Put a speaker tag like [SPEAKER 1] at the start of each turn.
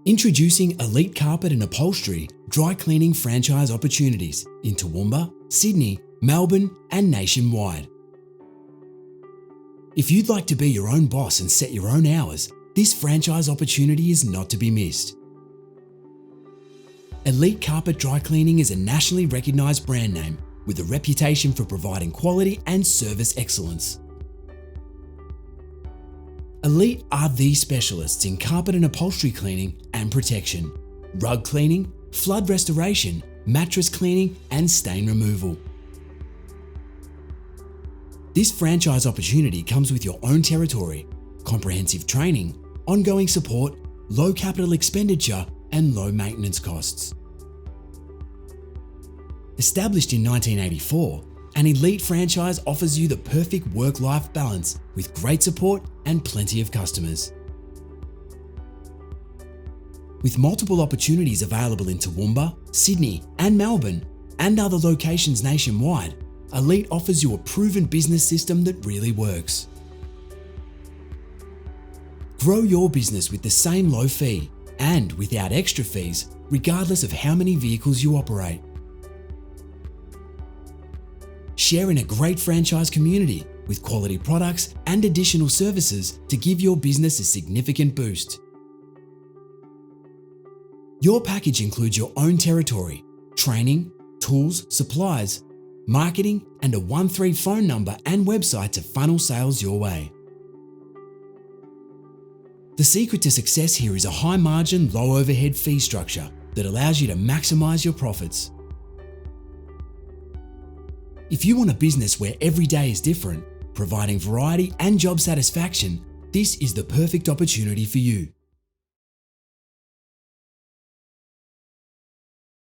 [SPEAKER 1] Introducing Elite Carpet and Upholstery dry cleaning franchise opportunities in Toowoomba, Sydney, Melbourne, and nationwide. If you'd like to be your own boss and set your own hours, this franchise opportunity is not to be missed. Elite Carpet Dry Cleaning is a nationally recognised brand name with a reputation for providing quality and service excellence. Elite are the specialists in carpet and upholstery cleaning and protection, rug cleaning, flood restoration, mattress cleaning, and stain removal. This franchise opportunity comes with your own territory, comprehensive training, ongoing support, low capital expenditure, and low maintenance costs. Established in 1984, an Elite franchise offers you the perfect work-life balance with great support and plenty of customers. With multiple opportunities available in Toowoomba, Sydney, and Melbourne, and other locations nationwide, Elite offers you a proven business system that really works. Grow your business with the same low fee and without extra fees, regardless of how many vehicles you operate. Share in a great franchise community with quality products and additional services to give your business a significant boost. Your package includes your own territory, training, tools, supplies, marketing, and a 13 phone number and website to funnel sales your way. The secret to success here is a high margin, low overhead fee structure that allows you to maximize your profits. If you want a business where every day is different, providing variety and job satisfaction, this is the perfect opportunity for you.